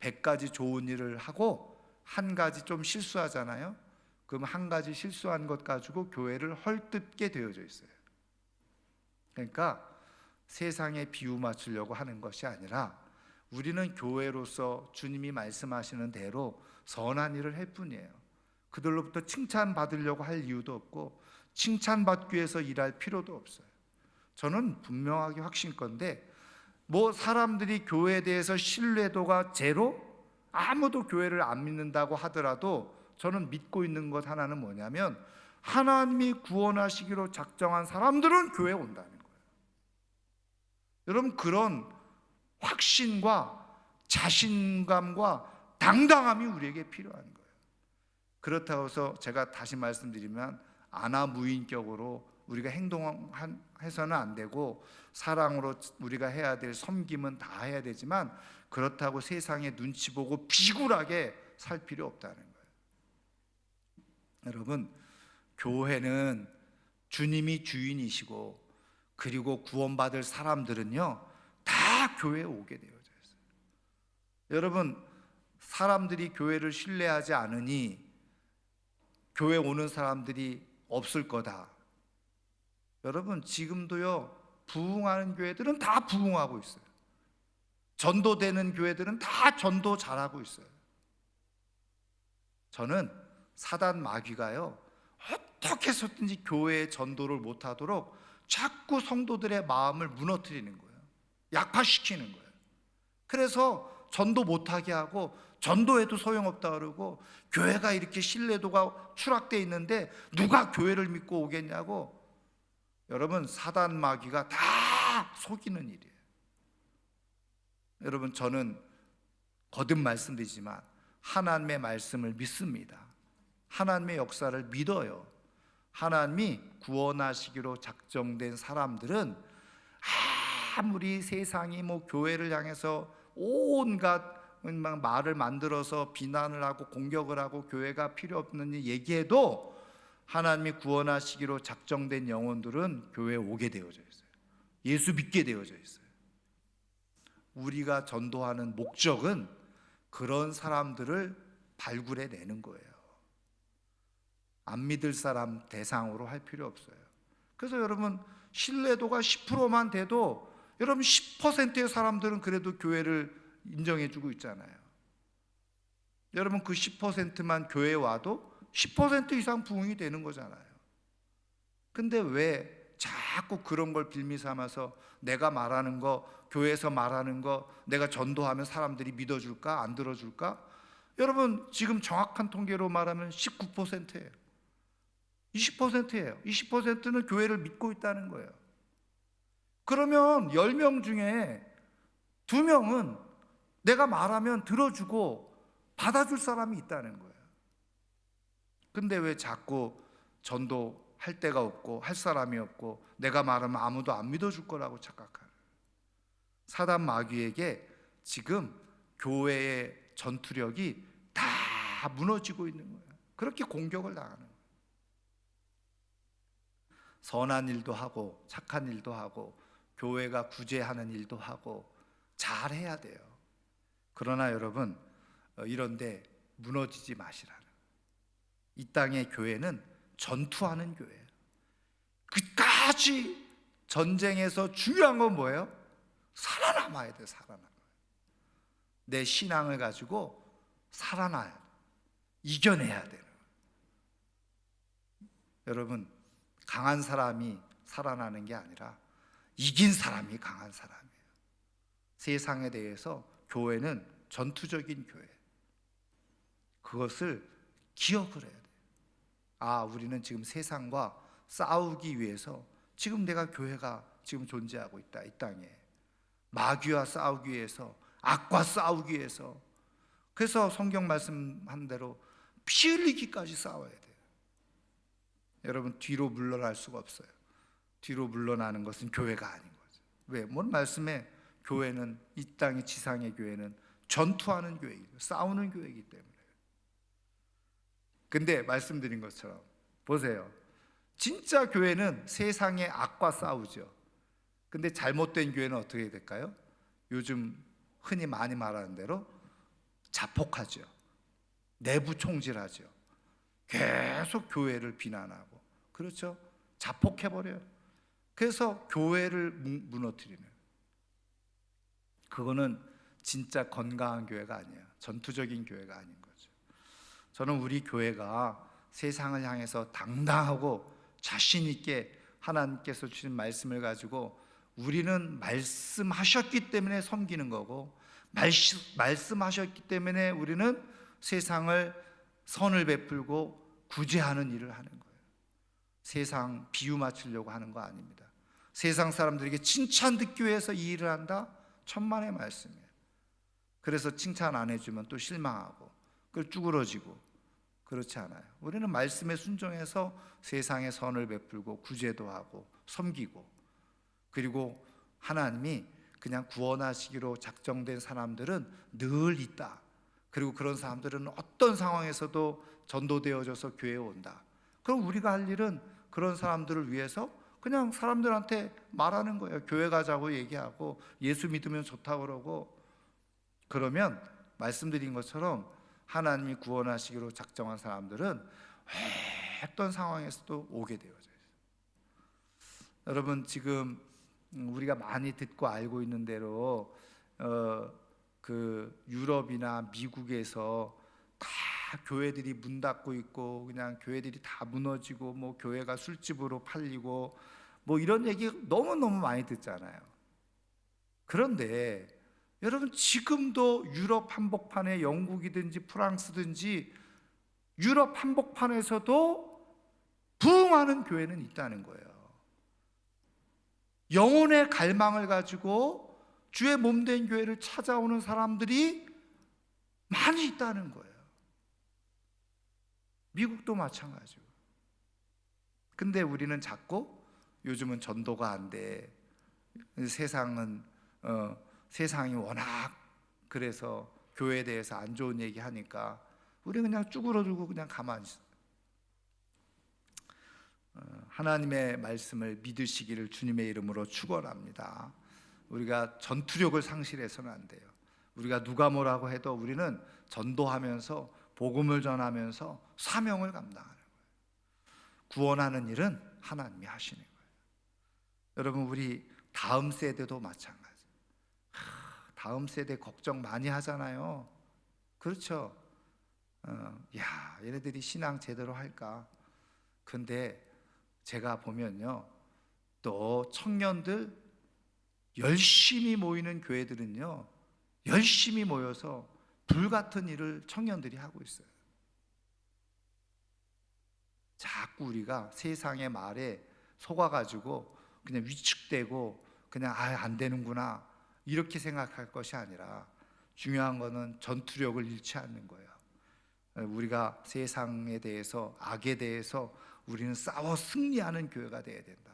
100가지 좋은 일을 하고 한 가지 좀 실수하잖아요. 그럼 한 가지 실수한 것 가지고 교회를 헐뜯게 되어져 있어요. 그러니까 세상에 비유 맞추려고 하는 것이 아니라 우리는 교회로서 주님이 말씀하시는 대로 선한 일을 할 뿐이에요. 그들로부터 칭찬받으려고 할 이유도 없고 칭찬받기 위해서 일할 필요도 없어요. 저는 분명하게 확신건데, 뭐 사람들이 교회에 대해서 신뢰도가 제로, 아무도 교회를 안 믿는다고 하더라도 저는 믿고 있는 것 하나는 뭐냐면, 하나님이 구원하시기로 작정한 사람들은 교회에 온다는 거예요. 여러분, 그런 확신과 자신감과 당당함이 우리에게 필요한 거예요. 그렇다고 해서 제가 다시 말씀드리면 안하무인격으로 우리가 행동해서는 안 되고, 사랑으로 우리가 해야 될 섬김은 다 해야 되지만 그렇다고 세상에 눈치 보고 비굴하게 살 필요 없다는 거예요. 여러분, 교회는 주님이 주인이시고, 그리고 구원받을 사람들은요 다 교회에 오게 되어져 있어요. 여러분, 사람들이 교회를 신뢰하지 않으니 교회 오는 사람들이 없을 거다. 여러분, 지금도요 부흥하는 교회들은 다 부흥하고 있어요. 전도되는 교회들은 다 전도 잘하고 있어요. 저는 사단 마귀가요, 어떻게 해서든지 교회의 전도를 못하도록 자꾸 성도들의 마음을 무너뜨리는 거예요. 약화시키는 거예요. 그래서 전도 못하게 하고, 전도해도 소용없다 그러고, 교회가 이렇게 신뢰도가 추락되어 있는데 누가 교회를 믿고 오겠냐고. 여러분, 사단 마귀가 다 속이는 일이에요. 여러분, 저는 거듭 말씀드리지만 하나님의 말씀을 믿습니다. 하나님의 역사를 믿어요. 하나님이 구원하시기로 작정된 사람들은 아무리 세상이 교회를 향해서 온갖 말을 만들어서 비난을 하고 공격을 하고 교회가 필요 없는 일 얘기해도, 하나님이 구원하시기로 작정된 영혼들은 교회에 오게 되어져 있어요. 예수 믿게 되어져 있어요. 우리가 전도하는 목적은 그런 사람들을 발굴해 내는 거예요. 안 믿을 사람 대상으로 할 필요 없어요. 그래서 여러분, 신뢰도가 10%만 돼도 여러분 10%의 사람들은 그래도 교회를 인정해 주고 있잖아요. 여러분, 그 10%만 교회에 와도 10% 이상 부흥이 되는 거잖아요. 근데 왜 자꾸 그런 걸 빌미 삼아서 내가 말하는 거, 교회에서 말하는 거 내가 전도하면 사람들이 믿어줄까? 안 들어줄까? 여러분, 지금 정확한 통계로 말하면 19%예요 20%예요 20%는 교회를 믿고 있다는 거예요. 그러면 10명 중에 2명은 내가 말하면 들어주고 받아줄 사람이 있다는 거예요. 근데 왜 자꾸 전도할 데가 없고 할 사람이 없고 내가 말하면 아무도 안 믿어줄 거라고 착각하는, 사단 마귀에게 지금 교회의 전투력이 다 무너지고 있는 거예요. 그렇게 공격을 당하는 거예요. 선한 일도 하고 착한 일도 하고 교회가 구제하는 일도 하고 잘해야 돼요. 그러나 여러분, 이런데 무너지지 마시라는, 이 땅의 교회는 전투하는 교회예요. 끝까지 전쟁에서 중요한 건 뭐예요? 살아남아야 돼. 살아남아야 돼. 내 신앙을 가지고 살아나야 돼. 이겨내야 돼요. 여러분, 강한 사람이 살아나는 게 아니라 이긴 사람이 강한 사람이에요. 세상에 대해서 교회는 전투적인 교회, 그것을 기억을 해야 돼요. 우리는 지금 세상과 싸우기 위해서 지금 내가 교회가 지금 존재하고 있다. 이 땅에 마귀와 싸우기 위해서, 악과 싸우기 위해서. 그래서 성경 말씀한 대로 피 흘리기까지 싸워야 돼요. 여러분, 뒤로 물러날 수가 없어요. 뒤로 물러나는 것은 교회가 아닌 거죠. 왜? 뭔 말씀에 교회는, 이 땅의 지상의 교회는 전투하는 교회이고 싸우는 교회이기 때문에. 근데 말씀드린 것처럼 보세요. 진짜 교회는 세상의 악과 싸우죠. 근데 잘못된 교회는 어떻게 될까요? 요즘 흔히 많이 말하는 대로 자폭하죠. 내부 총질하죠. 계속 교회를 비난하고, 그렇죠? 자폭해버려요. 그래서 교회를 무너뜨리는, 그거는 진짜 건강한 교회가 아니에요. 전투적인 교회가 아닌 거죠. 저는 우리 교회가 세상을 향해서 당당하고 자신 있게 하나님께서 주신 말씀을 가지고, 우리는 말씀하셨기 때문에 섬기는 거고, 말씀하셨기 때문에 우리는 세상을 선을 베풀고 구제하는 일을 하는 거예요. 세상 비유 맞추려고 하는 거 아닙니다. 세상 사람들에게 칭찬 듣기 위해서 이 일을 한다? 천만의 말씀이에요. 그래서 칭찬 안 해주면 또 실망하고 그걸 쭈그러지고, 그렇지 않아요. 우리는 말씀에 순종해서 세상에 선을 베풀고 구제도 하고 섬기고, 그리고 하나님이 그냥 구원하시기로 작정된 사람들은 늘 있다. 그리고 그런 사람들은 어떤 상황에서도 전도되어져서 교회에 온다. 그럼 우리가 할 일은 그런 사람들을 위해서 그냥 사람들한테 말하는 거예요. 교회 가자고 얘기하고 예수 믿으면 좋다고 그러고. 그러면 말씀드린 것처럼 하나님이 구원하시기로 작정한 사람들은 어떤 상황에서도 오게 되어져요. 여러분, 지금 우리가 많이 듣고 알고 있는 대로 그 유럽이나 미국에서 다 교회들이 문 닫고 있고 그냥 교회들이 다 무너지고 뭐 교회가 술집으로 팔리고 뭐 이런 얘기 너무너무 많이 듣잖아요. 그런데 여러분, 지금도 유럽 한복판에 영국이든지 프랑스든지 유럽 한복판에서도 부흥하는 교회는 있다는 거예요. 영혼의 갈망을 가지고 주의 몸된 교회를 찾아오는 사람들이 많이 있다는 거예요. 미국도 마찬가지고. 근데 우리는 자꾸 요즘은 전도가 안 돼. 세상이 워낙 그래서 교회에 대해서 안 좋은 얘기 하니까 우리 그냥 쭈그러들고 그냥 가만히 있어. 하나님의 말씀을 믿으시기를 주님의 이름으로 축원합니다. 우리가 전투력을 상실해서는 안 돼요. 우리가 누가 뭐라고 해도 우리는 전도하면서 복음을 전하면서 사명을 감당하는 거예요. 구원하는 일은 하나님이 하시는 거예요. 여러분, 우리 다음 세대도 마찬가지. 다음 세대 걱정 많이 하잖아요. 그렇죠? 얘네들이 신앙 제대로 할까? 근데 제가 보면요, 또 청년들 열심히 모이는 교회들은요, 열심히 모여서 불같은 일을 청년들이 하고 있어요. 자꾸 우리가 세상의 말에 속아가지고 그냥 위축되고 그냥 안 되는구나 이렇게 생각할 것이 아니라 중요한 거는 전투력을 잃지 않는 거예요. 우리가 세상에 대해서, 악에 대해서 우리는 싸워 승리하는 교회가 되어야 된다.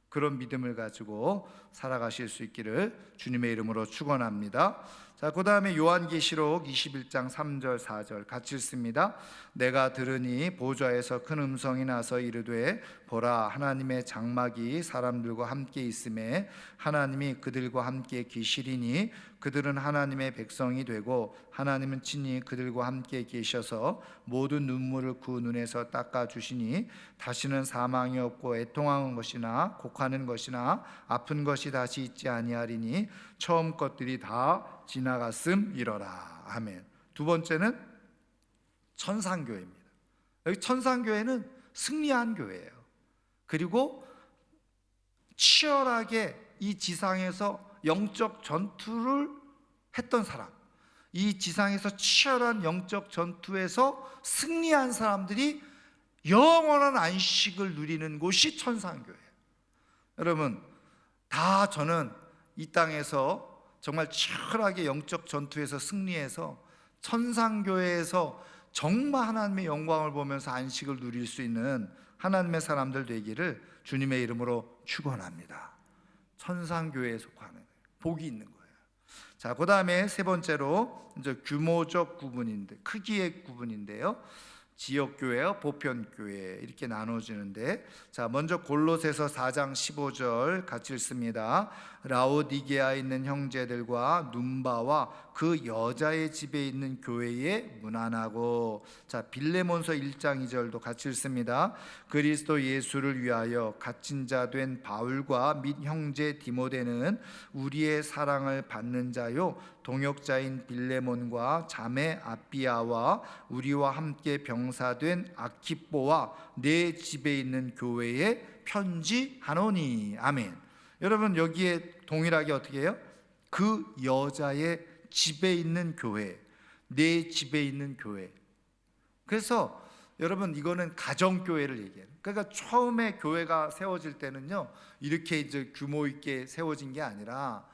그런 믿음을 가지고 살아가실 수 있기를 주님의 이름으로 축원합니다. 자, 그 다음에 요한계시록 21장 3절 4절 같이 읽습니다. 내가 들으니 보좌에서 큰 음성이 나서 이르되 보라, 하나님의 장막이 사람들과 함께 있음에 하나님이 그들과 함께 계시리니 그들은 하나님의 백성이 되고 하나님은 친히 그들과 함께 계셔서 모든 눈물을 그 눈에서 닦아주시니 다시는 사망이 없고 애통하는 것이나 곡하는 것이나 아픈 것이 다시 있지 아니하리니 처음 것들이 다 지나갔음이러라. 아멘. 두 번째는 천상교회입니다. 여기 천상교회는 승리한 교회예요. 그리고 치열하게 이 지상에서 영적 전투를 했던 사람, 이 지상에서 치열한 영적 전투에서 승리한 사람들이 영원한 안식을 누리는 곳이 천상교회예요. 여러분, 다 저는 이 땅에서 정말 치열하게 영적 전투에서 승리해서 천상교회에서 정말 하나님의 영광을 보면서 안식을 누릴 수 있는 하나님의 사람들 되기를 주님의 이름으로 축원합니다. 천상교회에 속하는 복이 있는 거예요. 자, 그 다음에 세 번째로 이제 규모적 구분인데, 크기의 구분인데요, 지역교회와 보편교회 이렇게 나눠지는데, 자, 먼저 골로새서 4장 15절 같이 읽습니다. 라오디게아에 있는 형제들과 눈바와 그 여자의 집에 있는 교회에 문안하고, 자, 빌레몬서 1장 2절도 같이 읽습니다. 그리스도 예수를 위하여 갇힌 자 된 바울과 및 형제 디모데는 우리의 사랑을 받는 자요 동역자인 빌레몬과 자매 아비아와 우리와 함께 병사된 아키뽀와 내 집에 있는 교회에 편지하노니. 아멘. 여러분, 여기에 동일하게 어떻게 해요? 그 여자의 집에 있는 교회, 내 집에 있는 교회. 그래서 여러분, 이거는 가정교회를 얘기해요. 그러니까 처음에 교회가 세워질 때는요, 이렇게 이제 규모 있게 세워진 게 아니라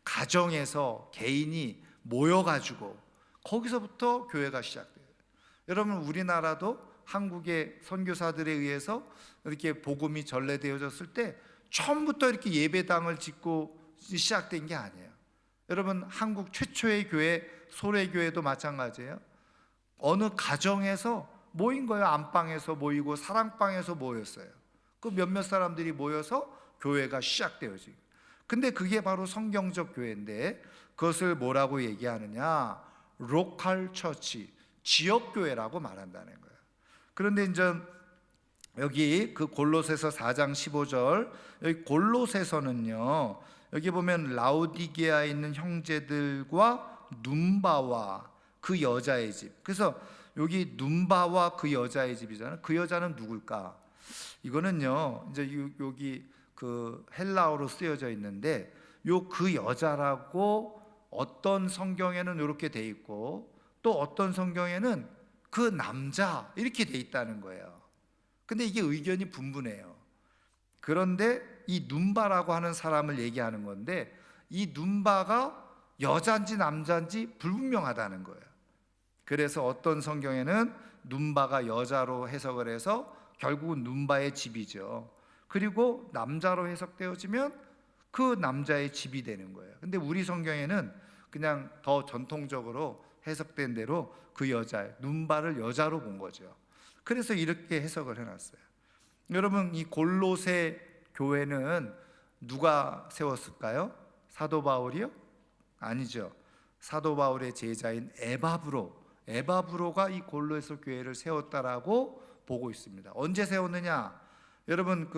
가정에서 개인이 모여가지고 거기서부터 교회가 시작돼요. 여러분, 우리나라도 한국의 선교사들에 의해서 이렇게 복음이 전래되어졌을 때 처음부터 이렇게 예배당을 짓고 시작된 게 아니에요. 여러분, 한국 최초의 교회 소래교회도 마찬가지예요. 어느 가정에서 모인 거예요. 안방에서 모이고 사랑방에서 모였어요. 그 몇몇 사람들이 모여서 교회가 시작되어지고. 근데 그게 바로 성경적 교회인데 그것을 뭐라고 얘기하느냐? 로컬 처치, 지역교회라고 말한다는 거예요. 그런데 이제 여기 그 골로새서 4장 15절, 여기 골로새서는요, 여기 보면 라오디게아에 있는 형제들과 눈바와 그 여자의 집. 그래서 여기 눈바와 그 여자의 집이잖아요. 그 여자는 누굴까? 이거는요, 이제 여기 그 헬라어로 쓰여져 있는데, 요 그 여자라고 어떤 성경에는 이렇게 돼 있고, 또 어떤 성경에는 그 남자 이렇게 돼 있다는 거예요. 근데 이게 의견이 분분해요. 그런데 이 눈바라고 하는 사람을 얘기하는 건데, 이 눈바가 여자인지 남자인지 불분명하다는 거예요. 그래서 어떤 성경에는 눈바가 여자로 해석을 해서 결국은 눈바의 집이죠. 그리고 남자로 해석되어지면 그 남자의 집이 되는 거예요. 근데 우리 성경에는 그냥 더 전통적으로 해석된 대로 그 여자, 눈바를 여자로 본 거죠. 그래서 이렇게 해석을 해놨어요. 여러분, 이 골로새 교회는 누가 세웠을까요? 사도 바울이요? 아니죠. 사도 바울의 제자인 에바브로가 이 골로새 교회를 세웠다라고 보고 있습니다. 언제 세웠느냐? 여러분,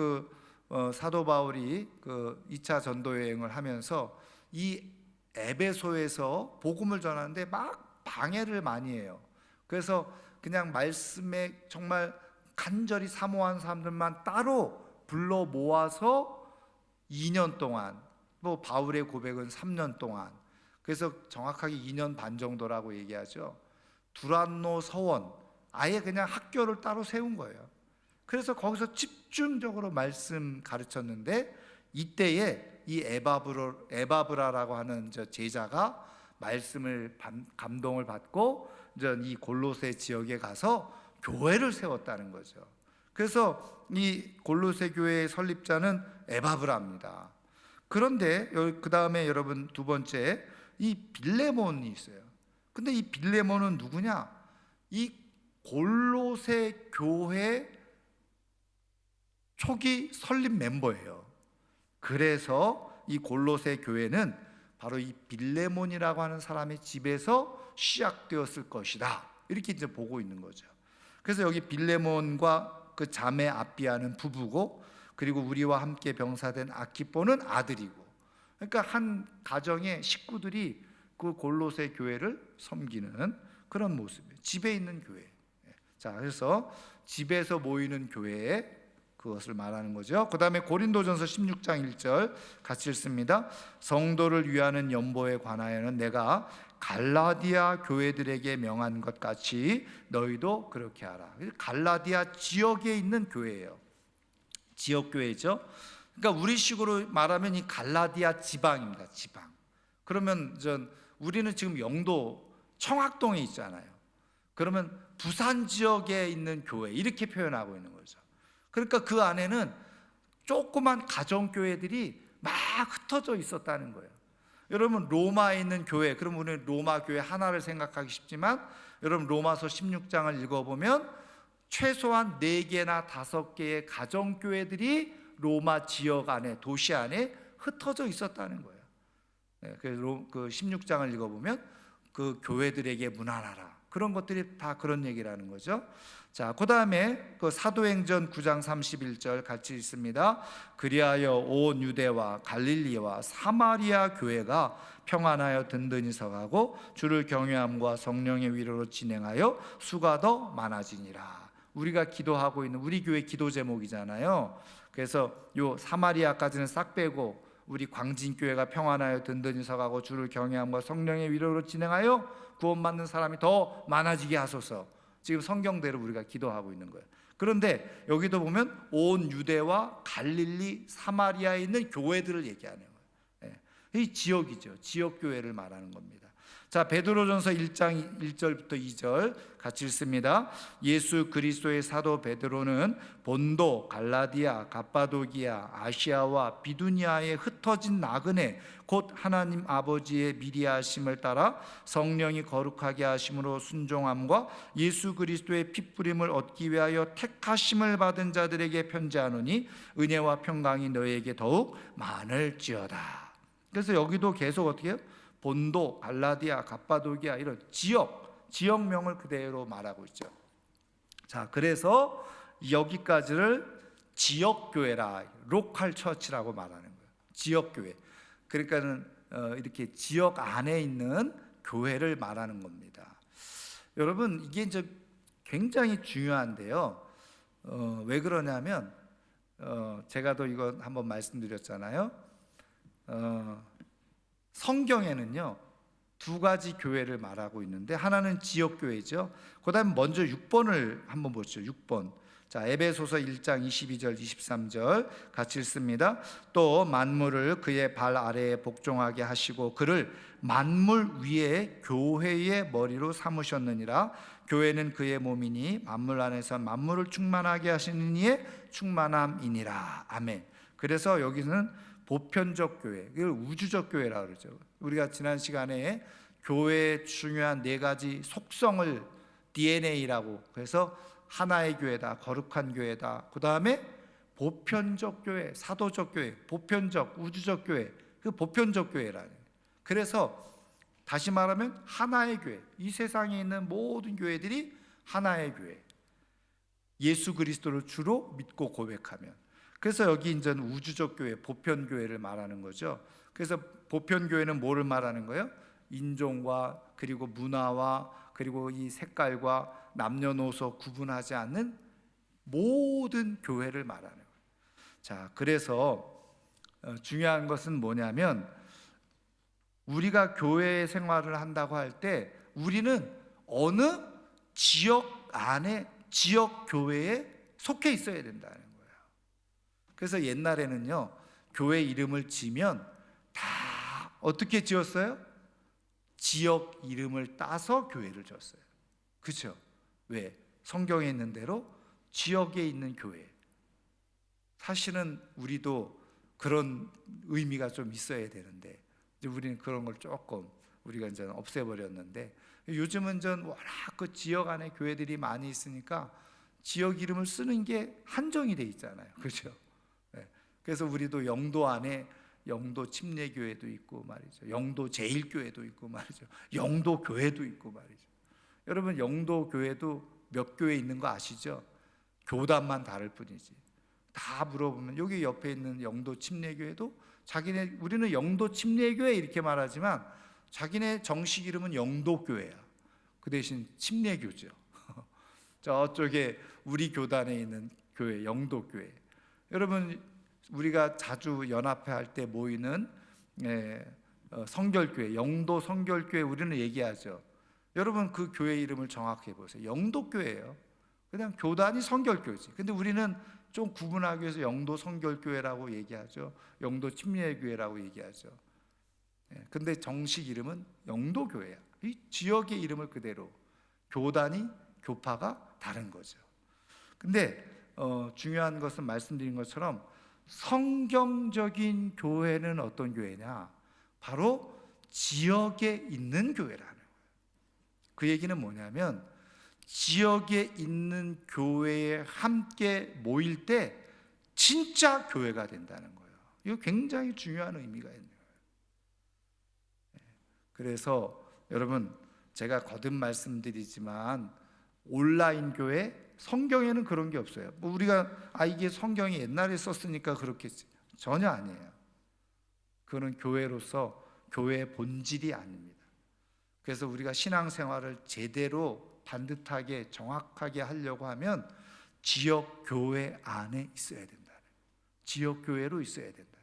사도 바울이 2차 전도 여행을 하면서 이 에베소에서 복음을 전하는데 막 방해를 많이 해요. 그래서 그냥 말씀에 정말 간절히 사모한 사람들만 따로 불러 모아서 2년 동안, 뭐 바울의 고백은 3년 동안, 그래서 정확하게 2년 반 정도라고 얘기하죠. 두란노 서원, 아예 그냥 학교를 따로 세운 거예요. 그래서 거기서 집중적으로 말씀 가르쳤는데, 이때에 이 에바브라라고 하는 저 제자가 말씀을 감동을 받고 이 골로새 지역에 가서 교회를 세웠다는 거죠. 그래서 이 골로새 교회의 설립자는 에바브라입니다. 그런데 그 다음에 여러분 두 번째, 이 빌레몬이 있어요. 근데 이 빌레몬은 누구냐? 이 골로새 교회 초기 설립 멤버예요. 그래서 이 골로새 교회는 바로 이 빌레몬이라고 하는 사람의 집에서 시작되었을 것이다, 이렇게 이제 보고 있는 거죠. 그래서 여기 빌레몬과 그 자매 아비아는 부부고, 그리고 우리와 함께 병사된 아키포는 아들이고, 그러니까 한 가정의 식구들이 그 골로새 교회를 섬기는 그런 모습이에요. 집에 있는 교회. 자, 그래서 집에서 모이는 교회에 그것을 말하는 거죠. 그 다음에 고린도전서 16장 1절 같이 읽습니다. 성도를 위하는 연보에 관하여는 내가 갈라디아 교회들에게 명한 것 같이 너희도 그렇게 하라. 갈라디아 지역에 있는 교회예요. 지역 교회죠. 그러니까 우리식으로 말하면 이 갈라디아 지방입니다. 지방. 그러면 우리는 지금 영도 청학동에 있잖아요. 그러면 부산 지역에 있는 교회, 이렇게 표현하고 있는 거죠. 그러니까 그 안에는 조그만 가정교회들이 막 흩어져 있었다는 거예요. 여러분, 로마에 있는 교회, 그럼 우리는 로마 교회 하나를 생각하기 쉽지만, 여러분 로마서 16장을 읽어보면 최소한 4개나 5개의 가정교회들이 로마 지역 안에, 도시 안에 흩어져 있었다는 거예요. 그래서 그 16장을 읽어보면 그 교회들에게 문안하라, 그런 것들이 다 그런 얘기라는 거죠. 자, 그 다음에 그 사도행전 9장 31절 같이 있습니다. 그리하여 온 유대와 갈릴리와 사마리아 교회가 평안하여 든든히 서가고 주를 경외함과 성령의 위로로 진행하여 수가 더 많아지니라. 우리가 기도하고 있는 우리 교회 기도 제목이잖아요. 그래서 요 사마리아까지는 싹 빼고 우리 광진교회가 평안하여 든든히 서가고 주를 경외함과 성령의 위로로 진행하여 구원받는 사람이 더 많아지게 하소서. 지금 성경대로 우리가 기도하고 있는 거예요. 그런데 여기도 보면 온 유대와 갈릴리, 사마리아에 있는 교회들을 얘기하는 거예요. 이 지역이죠. 지역 교회를 말하는 겁니다. 자, 베드로전서 1장 1절부터 2절 같이 읽습니다. 예수 그리스도의 사도 베드로는 본도, 갈라디아, 갑바도기아, 아시아와 비두니아에 흩어진 나그네 곧 하나님 아버지의 미리 하심을 따라 성령이 거룩하게 하심으로 순종함과 예수 그리스도의 핏부림을 얻기 위하여 택하심을 받은 자들에게 편지하노니 은혜와 평강이 너희에게 더욱 많을지어다. 그래서 여기도 계속 어떻게 해요? 본도, 갈라디아, 갑바도기아, 이런 지역명을 그대로 말하고 있죠. 자, 그래서 여기까지를 지역교회라, 로컬 처치라고 말하는 거예요. 지역교회. 그러니까는 이렇게 지역 안에 있는 교회를 말하는 겁니다. 여러분, 이게 이제 굉장히 중요한데요. 왜 그러냐면 제가 또 이거 한번 말씀드렸잖아요. 성경에는요 두 가지 교회를 말하고 있는데 하나는 지역 교회죠. 그다음에 먼저 6번을 한번 보시죠. 6번. 자, 에베소서 1장 22절 23절 같이 읽습니다. 또 만물을 그의 발 아래에 복종하게 하시고 그를 만물 위에 교회의 머리로 삼으셨느니라. 교회는 그의 몸이니 만물 안에서 만물을 충만하게 하시는 이의 충만함이니라. 아멘. 그래서 여기는 보편적 교회, 이걸 우주적 교회라고 그러죠. 우리가 지난 시간에 교회의 중요한 네 가지 속성을 DNA라고, 그래서 하나의 교회다, 거룩한 교회다, 그 다음에 보편적 교회, 사도적 교회, 보편적, 우주적 교회, 그 보편적 교회라는. 그래서 다시 말하면 하나의 교회, 이 세상에 있는 모든 교회들이 하나의 교회, 예수 그리스도를 주로 믿고 고백하면. 그래서 여기 이제 우주적 교회, 보편 교회를 말하는 거죠. 그래서 보편 교회는 뭐를 말하는 거예요? 인종과 그리고 문화와 그리고 이 색깔과 남녀노소 구분하지 않는 모든 교회를 말하는 거예요. 자, 그래서 중요한 것은 뭐냐면 우리가 교회 생활을 한다고 할 때 우리는 어느 지역 안에 지역 교회에 속해 있어야 된다는 거예요. 그래서 옛날에는요 교회 이름을 지면 다 어떻게 지었어요? 지역 이름을 따서 교회를 지었어요. 그렇죠? 왜? 성경에 있는 대로 지역에 있는 교회. 사실은 우리도 그런 의미가 좀 있어야 되는데 이제 우리는 그런 걸 조금 우리가 이제 없애버렸는데, 요즘은 전 워낙 그 지역 안에 교회들이 많이 있으니까 지역 이름을 쓰는 게 한정이 돼 있잖아요. 그렇죠? 그래서 우리도 영도 안에 영도 침례교회도 있고 말이죠. 영도 제일교회도 있고 말이죠. 영도 교회도 있고 말이죠. 여러분 영도 교회도 몇 교회 있는 거 아시죠? 교단만 다를 뿐이지. 다 물어보면 여기 옆에 있는 영도 침례교회도 자기네, 우리는 영도 침례교회 이렇게 말하지만 자기네 정식 이름은 영도교회야. 그 대신 침례교죠. 저쪽에 우리 교단에 있는 교회 영도교회. 여러분 우리가 자주 연합회 할 때 모이는 성결교회, 영도 성결교회 우리는 얘기하죠. 여러분 그 교회 이름을 정확히 보세요. 영도교회예요. 그냥 교단이 성결교회지. 근데 우리는 좀 구분하기 위해서 영도 성결교회라고 얘기하죠. 영도 침례교회라고 얘기하죠. 근데 정식 이름은 영도교회야. 이 지역의 이름을 그대로, 교단이 교파가 다른 거죠. 근데 중요한 것은 말씀드린 것처럼 성경적인 교회는 어떤 교회냐? 바로 지역에 있는 교회라는 거예요. 그 얘기는 뭐냐면 지역에 있는 교회에 함께 모일 때 진짜 교회가 된다는 거예요. 이거 굉장히 중요한 의미가 있는 거예요. 그래서 여러분 제가 거듭 말씀드리지만 온라인 교회, 성경에는 그런 게 없어요. 뭐 우리가 이게 성경이 옛날에 썼으니까 그렇겠지. 전혀 아니에요. 그거는 교회로서 교회의 본질이 아닙니다. 그래서 우리가 신앙생활을 제대로 반듯하게 정확하게 하려고 하면 지역 교회 안에 있어야 된다. 지역 교회로 있어야 된다.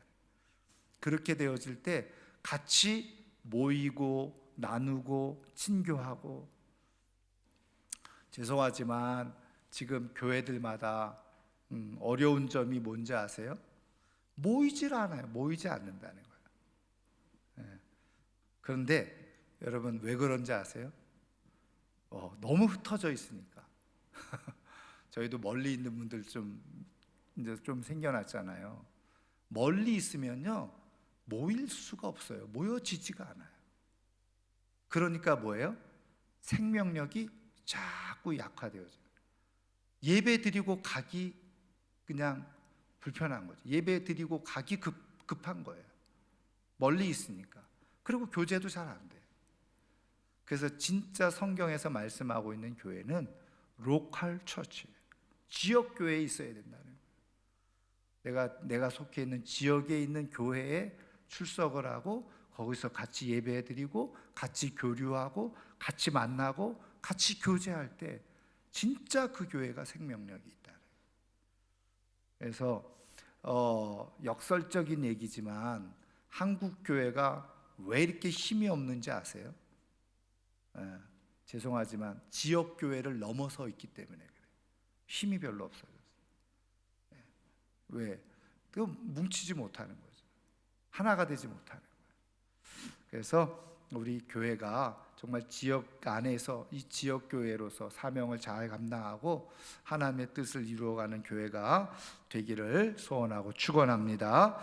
그렇게 되어질 때 같이 모이고 나누고 친교하고. 죄송하지만 지금 교회들마다 어려운 점이 뭔지 아세요? 모이질 않아요. 모이지 않는다는 거예요. 그런데 여러분 왜 그런지 아세요? 너무 흩어져 있으니까. 저희도 멀리 있는 분들 이제 좀 생겨났잖아요. 멀리 있으면요 모일 수가 없어요. 모여지지가 않아요. 그러니까 뭐예요? 생명력이 자꾸 약화되어져요. 예배 드리고 가기 그냥 불편한 거죠. 예배 드리고 가기 급한 거예요. 멀리 있으니까. 그리고 교제도 잘 안 돼요. 그래서 진짜 성경에서 말씀하고 있는 교회는 로컬 처치예요. 지역 교회에 있어야 된다는 거예요. 내가 속해 있는 지역에 있는 교회에 출석을 하고 거기서 같이 예배 드리고 같이 교류하고 같이 만나고 같이 교제할 때 진짜 그 교회가 생명력이 있다. 그래서 역설적인 얘기지만 한국 교회가 왜 이렇게 힘이 없는지 아세요? 예, 죄송하지만 지역 교회를 넘어서 있기 때문에 그래요. 힘이 별로 없어요. 예, 왜? 그 뭉치지 못하는 거죠. 하나가 되지 못하는 거예요. 그래서 우리 교회가 정말 지역 안에서 이 지역 교회로서 사명을 잘 감당하고 하나님의 뜻을 이루어가는 교회가 되기를 소원하고 축원합니다.